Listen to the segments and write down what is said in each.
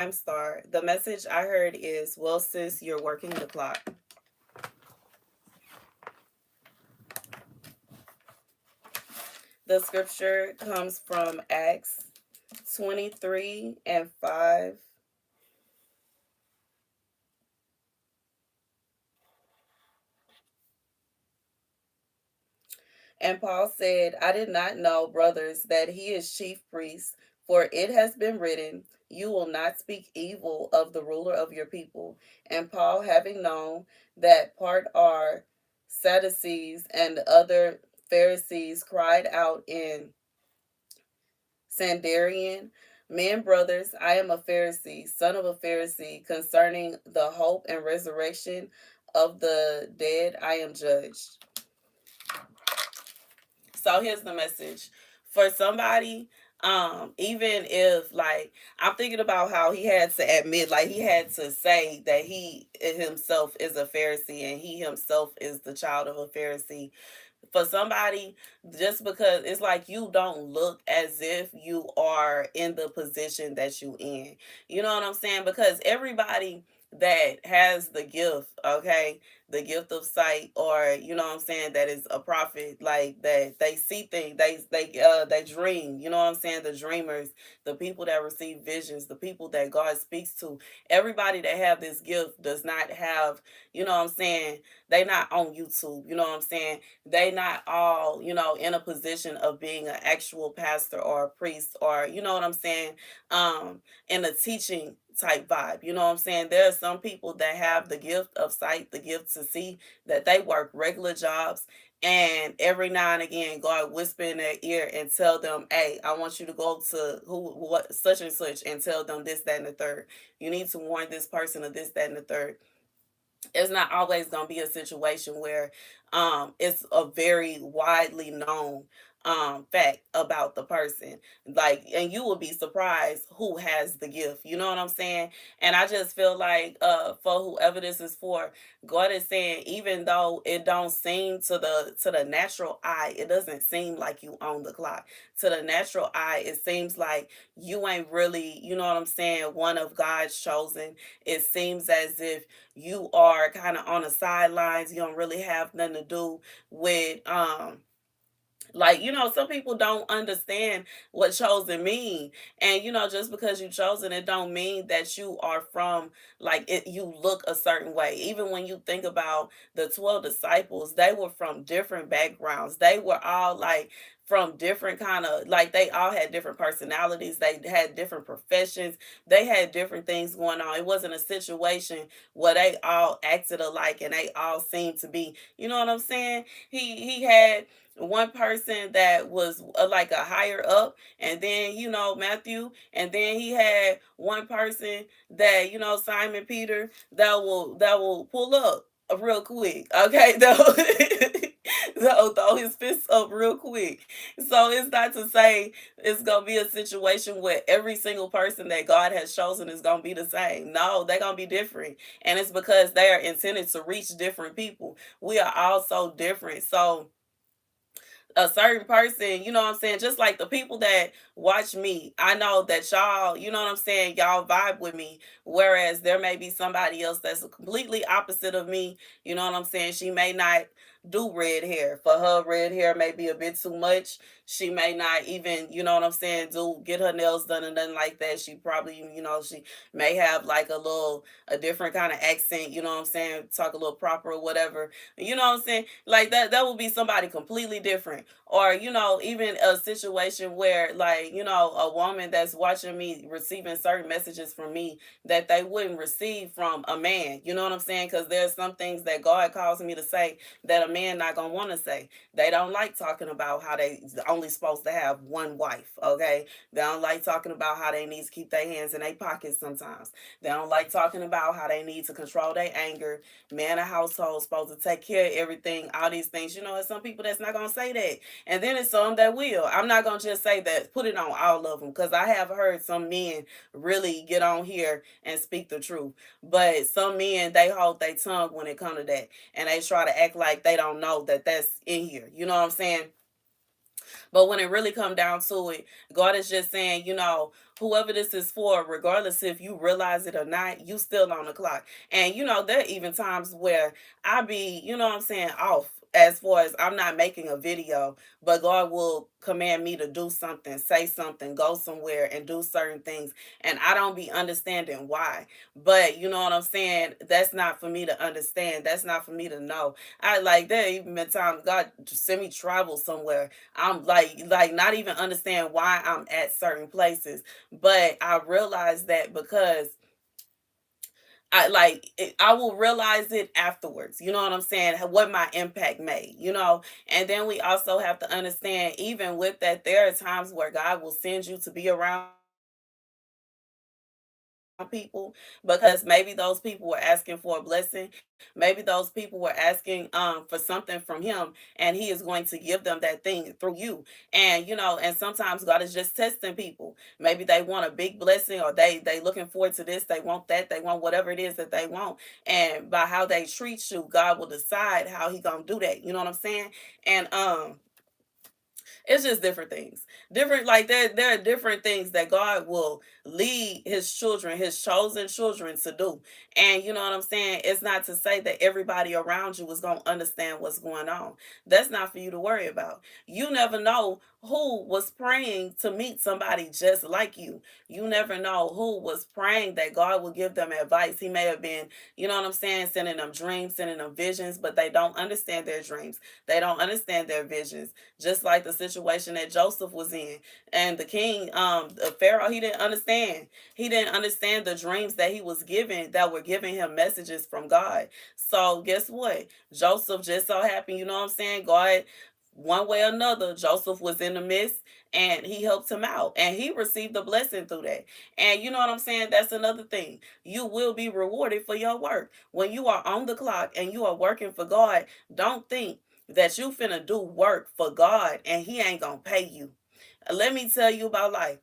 I'm Star. The message I heard is, well, sis, you're working the clock. The scripture comes from Acts 23 and 5. And Paul said, I did not know, brothers, that he is chief priest, for it has been written, you will not speak evil of the ruler of your people. And Paul, having known that part are Sadducees and other Pharisees, cried out in Sandarian, men, brothers, I am a Pharisee, son of a Pharisee, concerning the hope and resurrection of the dead, I am judged. So here's the message for somebody. Even if, like, I'm thinking about how he had to admit, like, he had to say that he himself is a Pharisee and he himself is the child of a Pharisee. For somebody, just because it's like you don't look as if you are in the position that you in, you know what I'm saying? Because everybody that has the gift, okay, the gift of sight, or you know what I'm saying, that is a prophet, like that they see things, they dream, you know what I'm saying, the dreamers, the people that receive visions, the people that God speaks to, everybody that have this gift does not have, you know what I'm saying, they not on YouTube, you know what I'm saying, they not all, in a position of being an actual pastor or a priest, or you know what I'm saying, in a teaching type vibe. You know what I'm saying? There are some people that have the gift of sight, the gift to see, that they work regular jobs, and every now and again God whisper in their ear and tell them, hey, I want you to go to who what such and such and tell them this, that, and the third. You need to warn this person of this, that, and the third. It's not always going to be a situation where it's a very widely known fact about the person, like, and you will be surprised who has the gift, you know what I'm saying. And I just feel like for whoever this is for, God is saying, even though it don't seem to the natural eye, it doesn't seem like you own the clock. To the natural eye, it seems like you ain't really, you know what I'm saying, one of God's chosen. It seems as if you are kind of on the sidelines. You don't really have nothing to do with like, some people don't understand what chosen mean. And just because you chosen, it don't mean that you are from, like, it, you look a certain way. Even when you think about the 12 disciples, they were from different backgrounds. They were all like from different kind of, like, they all had different personalities, they had different professions, they had different things going on. It wasn't a situation where they all acted alike and they all seemed to be, you know what I'm saying. He had one person that was like a higher up, and then Matthew, and then he had one person that Simon Peter, that will pull up real quick, okay, that'll throw his fists up real quick. So it's not to say it's gonna be a situation where every single person that God has chosen is gonna be the same. No, they're gonna be different, and it's because they are intended to reach different people. We are all so different. So a certain person, you know what I'm saying? Just like the people that watch me, I know that y'all, you know what I'm saying, y'all vibe with me. Whereas there may be somebody else that's completely opposite of me. You know what I'm saying? She may not do red hair. For her, red hair may be a bit too much. She may not even, you know what I'm saying, do get her nails done and nothing like that. She probably, she may have like a different kind of accent, you know what I'm saying, talk a little proper or whatever. You know what I'm saying? Like that would be somebody completely different. Or, even a situation where, like, a woman that's watching me receiving certain messages from me that they wouldn't receive from a man. You know what I'm saying? Because there's some things that God calls me to say that a man not gonna want to say. They don't like talking about how they only supposed to have one wife, okay? They don't like talking about how they need to keep their hands in their pockets sometimes. They don't like talking about how they need to control their anger. Man, a household supposed to take care of everything, all these things. There's some people that's not gonna say that, and then it's some that will. I'm not gonna just say that, put it on all of them, because I have heard some men really get on here and speak the truth, but some men, they hold their tongue when it comes to that, and they try to act like they don't know that that's in here. You know what I'm saying? But when it really come down to it, God is just saying, whoever this is for, regardless if you realize it or not, you still on the clock. And there are even times where I be, what I'm saying, off as far as I'm not making a video, but God will command me to do something, say something, go somewhere and do certain things. And I don't be understanding why. But you know what I'm saying? That's not for me to understand. That's not for me to know. I like there even been times God send me travel somewhere. I'm like not even understand why I'm at certain places. But I realize that because I will realize it afterwards. You know what I'm saying? What my impact made. And then we also have to understand, even with that, there are times where God will send you to be around people because maybe those people were asking for a blessing. Maybe those people were asking for something from him, and he is going to give them that thing through you. And and sometimes God is just testing people. Maybe they want a big blessing, or they looking forward to this, they want that, they want whatever it is that they want. And by how they treat you, God will decide how he gonna do that. You know what I'm saying? And it's just different things. Different, like there are different things that God will lead his children, his chosen children, to do. And you know what I'm saying? It's not to say that everybody around you is gonna understand what's going on. That's not for you to worry about. You never know who was praying to meet somebody just like you. You never know who was praying that God will give them advice. He may have been, you know what I'm saying, sending them dreams, sending them visions, but they don't understand their dreams. They don't understand their visions, just like the situation that Joseph was in. And the king, the Pharaoh, he didn't understand the dreams that he was given, that were giving him messages from God. So guess what? Joseph just so happened, you know what I'm saying, God, one way or another, Joseph was in the midst, and he helped him out, and he received a blessing through that. And you know what I'm saying? That's another thing. You will be rewarded for your work. When you are on the clock and you are working for God, don't think that you finna do work for God and he ain't gonna pay you. Let me tell you about life.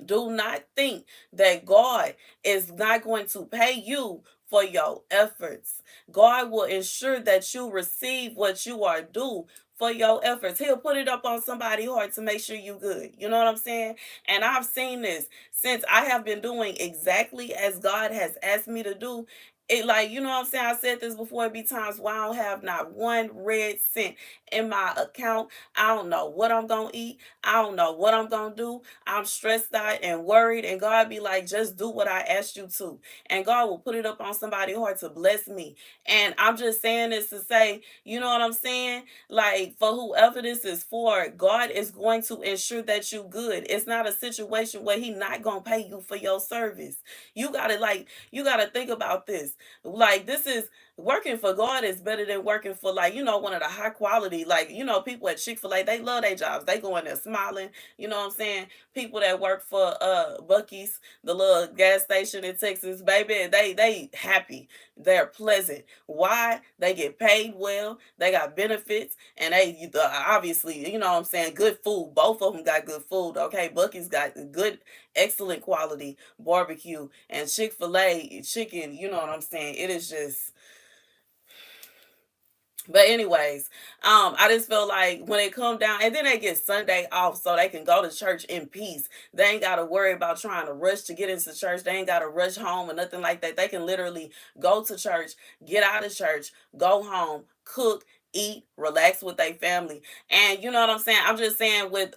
Do not think that God is not going to pay you for your efforts. God will ensure that you receive what you are due for your efforts. He'll put it up on somebody's heart to make sure you good. You know what I'm saying? And I've seen this since I have been doing exactly as God has asked me to do. It, like, you know what I'm saying? I said this before, it be times where I don't have not one red cent in my account. I don't know what I'm gonna eat. I don't know what I'm gonna do. I'm stressed out and worried, and God be like, just do what I asked you to. And God will put it up on somebody's heart to bless me. And I'm just saying this to say, you know what I'm saying? Like, for whoever this is for, God is going to ensure that you good. It's not a situation where he not gonna pay you for your service. You gotta think about this. Like, this is working for God is better than working for, like, one of the high quality, like, people at Chick-fil-A, they love their jobs. They go in there smiling, you know what I'm saying? People that work for Bucky's, the little gas station in Texas, baby, they happy. They're pleasant. Why? They get paid well, they got benefits, and they obviously, you know what I'm saying, good food. Both of them got good food. Okay, Bucky's got good, excellent quality barbecue, and Chick-fil-A chicken, you know what I'm saying? It is just, but anyways, I just feel like when it come down, and then they get Sunday off so they can go to church in peace. They ain't gotta worry about trying to rush to get into church. They ain't gotta rush home or nothing like that. They can literally go to church, get out of church, go home, cook, eat, relax with their family. And you know what I'm saying? I'm just saying, with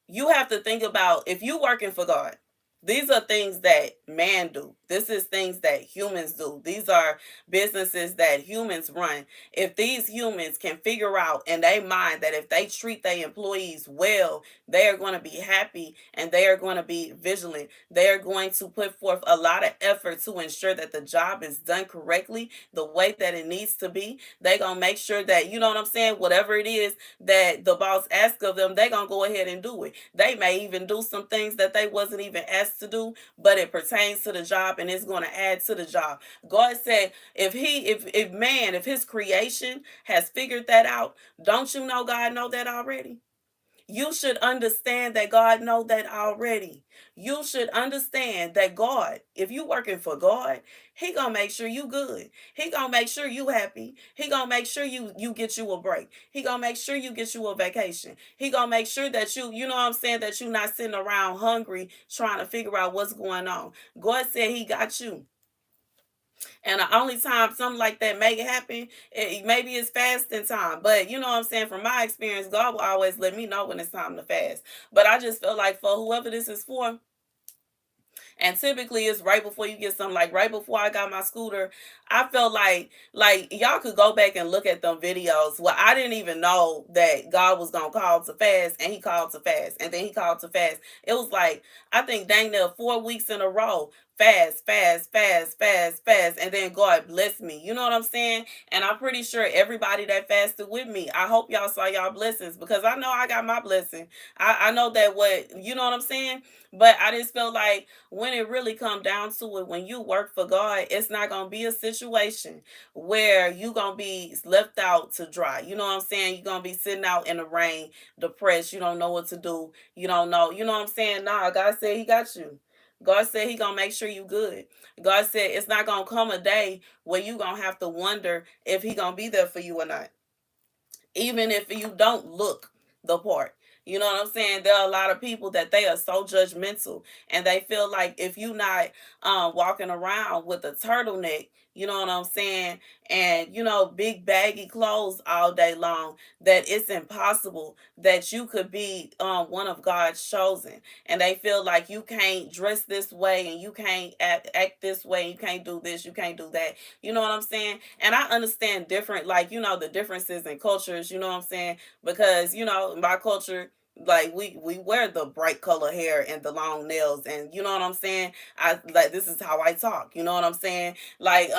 you have to think about, if you working for God, these are things that man do. This is things that humans do. These are businesses that humans run. If these humans can figure out in their mind that if they treat their employees well, they are going to be happy and they are going to be vigilant. They are going to put forth a lot of effort to ensure that the job is done correctly, the way that it needs to be. They're going to make sure that, you know what I'm saying, whatever it is that the boss asks of them, they're going to go ahead and do it. They may even do some things that they wasn't even asked to do, but it pertains to the job and it's going to add to the job. God said, if his creation has figured that out, don't you know God know that already? You should understand that God know that already. You should understand that God, if you working for God, he gonna make sure you good. He gonna make sure you happy. He gonna make sure you get you a break. He gonna make sure you get you a vacation. He gonna make sure that you know what I'm saying, that you not sitting around hungry trying to figure out what's going on. God said he got you. And the only time something like that may happen, maybe it's fasting time. But you know what I'm saying? From my experience, God will always let me know when it's time to fast. But I just feel like for whoever this is for, and typically it's right before you get something, like right before I got my scooter, I felt like y'all could go back and look at them videos. Well, I didn't even know that God was gonna call to fast, and he called to fast, and then he called to fast. It was like, I think dang near 4 weeks in a row. Fast, fast, fast, fast, fast, and then God bless me. You know what I'm saying? And I'm pretty sure everybody that fasted with me, I hope y'all saw y'all blessings, because I know I got my blessing. I know that, what you know what I'm saying? But I just feel like when it really come down to it, when you work for God, it's not gonna be a situation where you gonna be left out to dry. You know what I'm saying? You're gonna be sitting out in the rain, depressed. You don't know what to do. You don't know. You know what I'm saying? Nah, God said he got you. God said he gonna make sure you good. God said it's not gonna come a day where you gonna have to wonder if he gonna be there for you or not, even if you don't look the part. You know what I'm saying? There are a lot of people that they are so judgmental, and they feel like if you not walking around with a turtleneck, you know what I'm saying, and big baggy clothes all day long, that it's impossible that you could be one of God's chosen. And they feel like you can't dress this way, and you can't act this way, and you can't do this, you can't do that. You know what I'm saying? And I understand different, like, the differences in cultures, you know what I'm saying? Because, my culture, like, we wear the bright color hair and the long nails, and you know what I'm saying? I like, this is how I talk, you know what I'm saying? Like,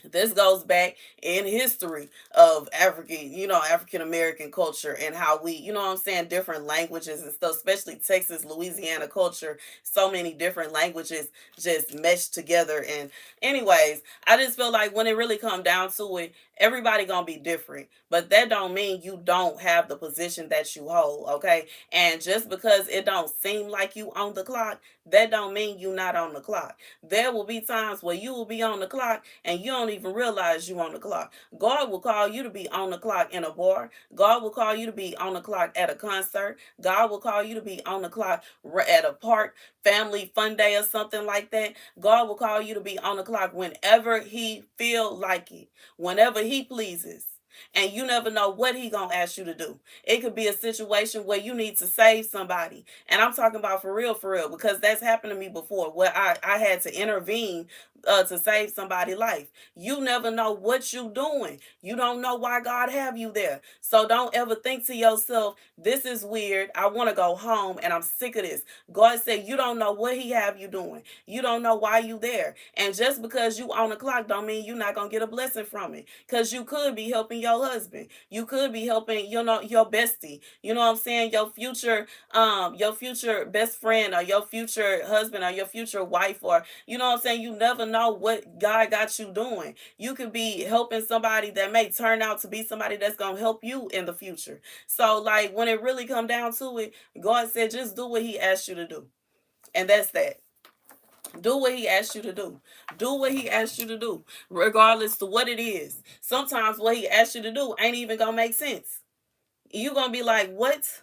this goes back in history of African American culture, and how we, you know what I'm saying, different languages and stuff, especially Texas, Louisiana culture. So many different languages just meshed together. And anyways, I just feel like when it really come down to it, everybody gonna be different, but that don't mean you don't have the position that you hold, okay? And just because it don't seem like you on the clock, that don't mean you not on the clock. There will be times where you will be on the clock and you don't even realize you on the clock. God will call you to be on the clock in a bar. God will call you to be on the clock at a concert. God will call you to be on the clock at a park, family fun day or something like that. God will call you to be on the clock whenever he feel like it, whenever he pleases. And you never know what he gonna ask you to do. It could be a situation where you need to save somebody, and I'm talking about for real, because that's happened to me before, where I had to intervene to save somebody's life. You never know what you doing. You don't know why God have you there. So don't ever think to yourself, this is weird, I want to go home and I'm sick of this. God said you don't know what he have you doing. You don't know why you there. And just because you on the clock don't mean you're not going to get a blessing from it. Because you could be helping your husband. You could be helping, your bestie. You know what I'm saying? Your future best friend, or your future husband, or your future wife, or you know what I'm saying? You never know what God got you doing. You could be helping somebody that may turn out to be somebody that's going to help you in the future. So, like, when it really come down to it, God said just do what he asked you to do. And that's that. Do what he asked you to do. Do what he asked you to do, regardless to what it is. Sometimes what he asked you to do ain't even going to make sense. You going to be like, what?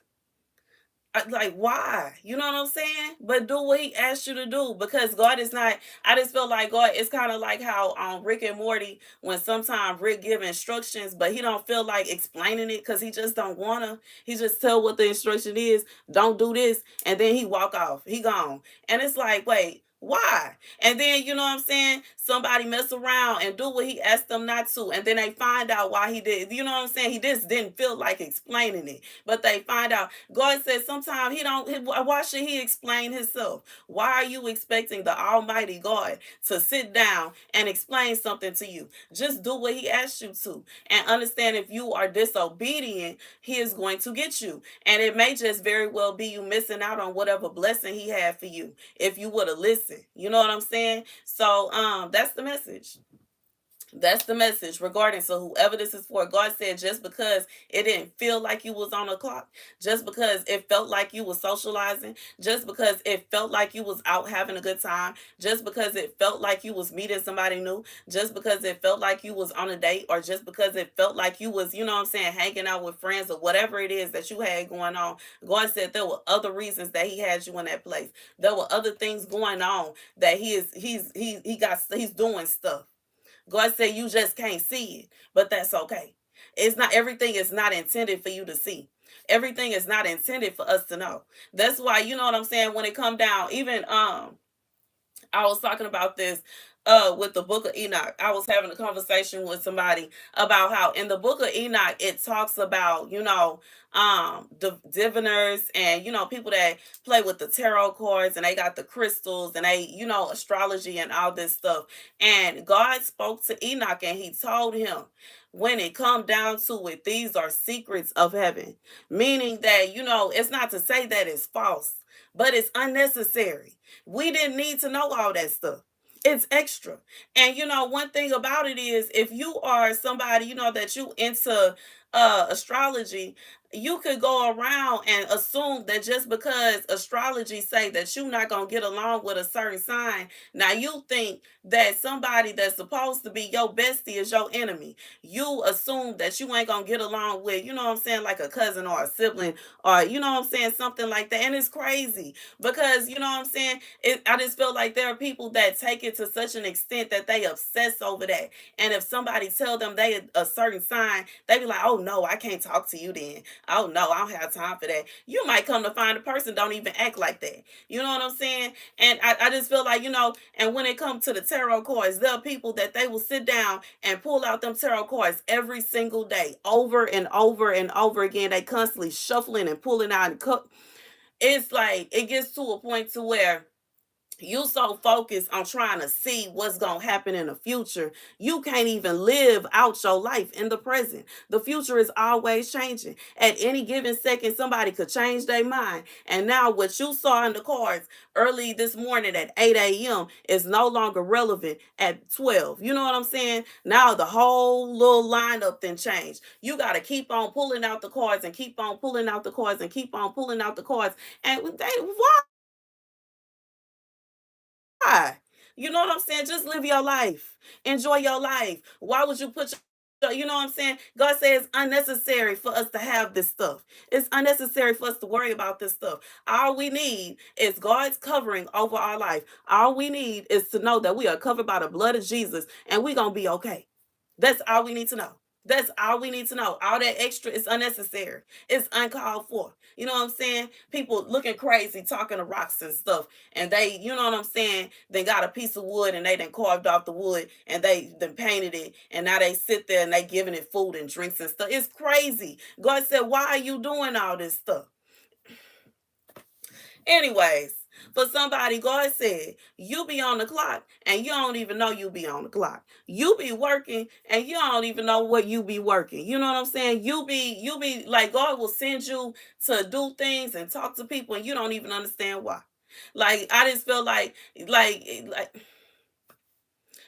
Like, why? You know what I'm saying? But do what he asked you to do, because God is not. I just feel like God, it's kind of like how on Rick and Morty, when sometimes Rick give instructions but he don't feel like explaining it because he just don't wanna. He just tell what the instruction is. Don't do this, and then he walk off. He gone. And it's like, wait, why? And then, you know what I'm saying, somebody mess around and do what he asked them not to, and then they find out why he did. You know what I'm saying? He just didn't feel like explaining it, but they find out. God says sometimes he don't. Why should he explain himself? Why are you expecting the Almighty God to sit down and explain something to you? Just do what he asked you to, and understand if you are disobedient, he is going to get you, and it may just very well be you missing out on whatever blessing he had for you if you would have listened. You know what I'm saying? So that's the message. That's the message regarding. So whoever this is for, God said just because it didn't feel like you was on the clock, just because it felt like you was socializing, just because it felt like you was out having a good time, just because it felt like you was meeting somebody new, just because it felt like you was on a date, or just because it felt like you was, you know what I'm saying, hanging out with friends or whatever it is that you had going on. God said there were other reasons that he had you in that place. There were other things going on that he's doing stuff. God said you just can't see it, but that's okay. It's not everything is not intended for you to see. Everything is not intended for us to know. That's why, you know what I'm saying, when it come down, even I was talking about this with the book of Enoch. I was having a conversation with somebody about how in the book of Enoch it talks about, the diviners and, people that play with the tarot cards, and they got the crystals, and they, astrology and all this stuff. And God spoke to Enoch and he told him, when it come down to it, these are secrets of heaven. Meaning that, it's not to say that it's false, but it's unnecessary. We didn't need to know all that stuff. It's extra. And one thing about it is, if you are somebody, that you into astrology, you could go around and assume that just because astrology say that you're not gonna get along with a certain sign, now you think that somebody that's supposed to be your bestie is your enemy. You assume that you ain't gonna get along with, you know what I'm saying, like a cousin or a sibling, or you know what I'm saying, something like that. And it's crazy because, you know what I'm saying, I just feel like there are people that take it to such an extent that they obsess over that. And if somebody tell them they a certain sign, they be like, oh no, I can't talk to you then. Oh no, I don't have time for that. You might come to find a person don't even act like that. You know what I'm saying? And I just feel like, and when it comes to the tarot cards, there are people that they will sit down and pull out them tarot cards every single day, over and over and over again. They constantly shuffling and pulling out and cut. It's like it gets to a point to where you so focused on trying to see what's going to happen in the future, you can't even live out your life in the present. The future is always changing. At any given second, somebody could change their mind. And now what you saw in the cards early this morning at 8 a.m. is no longer relevant at 12. You know what I'm saying? Now the whole little lineup then changed. You got to keep on pulling out the cards and keep on pulling out the cards and keep on pulling out the cards. And why? You know what I'm saying? Just live your life. Enjoy your life. Why would you put you know what I'm saying? God says it's unnecessary for us to have this stuff. It's unnecessary for us to worry about this stuff. All we need is God's covering over our life. All we need is to know that we are covered by the blood of Jesus and we're going to be okay. That's all we need to know. That's all we need to know. All that extra is unnecessary. It's uncalled for. You know what I'm saying? People looking crazy, talking to rocks and stuff. And they, you know what I'm saying? They got a piece of wood and they done carved off the wood and they done painted it. And now they sit there and they giving it food and drinks and stuff. It's crazy. God said, why are you doing all this stuff? Anyways, for somebody, God said, you be on the clock and you don't even know you be on the clock. You be working and you don't even know what you be working. You know what I'm saying? You be like, God will send you to do things and talk to people and you don't even understand why. Like I just feel like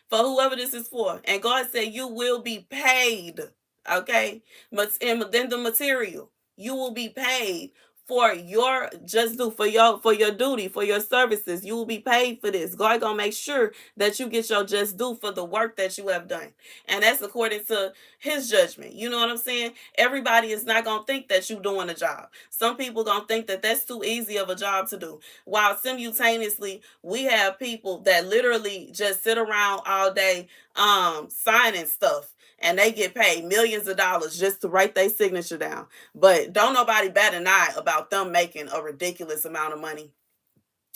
for whoever this is for. And God said you will be paid. Okay? And then the material. You will be paid for your just do for your duty, for your services. You will be paid for this. God gonna make sure that you get your just due for the work that you have done. And that's according to his judgment. You know what I'm saying? Everybody is not gonna think that you doing a job. Some people gonna think that that's too easy of a job to do. While simultaneously we have people that literally just sit around all day signing stuff and they get paid millions of dollars just to write their signature down. But don't nobody bat an eye about them making a ridiculous amount of money.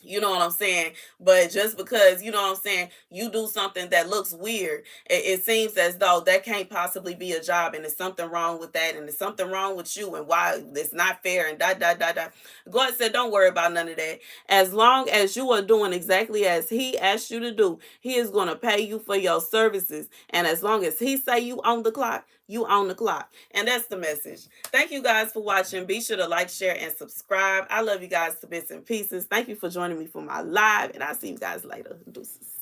You know what I'm saying? But just because, you know what I'm saying, you do something that looks weird, it seems as though that can't possibly be a job and there's something wrong with that and there's something wrong with you and why it's not fair and da. God said, don't worry about none of that. As long as you are doing exactly as he asked you to do, he is going to pay you for your services. And as long as he say you on the clock, you on the clock. And that's the message. Thank you guys for watching. Be sure to like, share, and subscribe. I love you guys to bits and pieces. Thank you for joining me for my live, and I'll see you guys later. Deuces.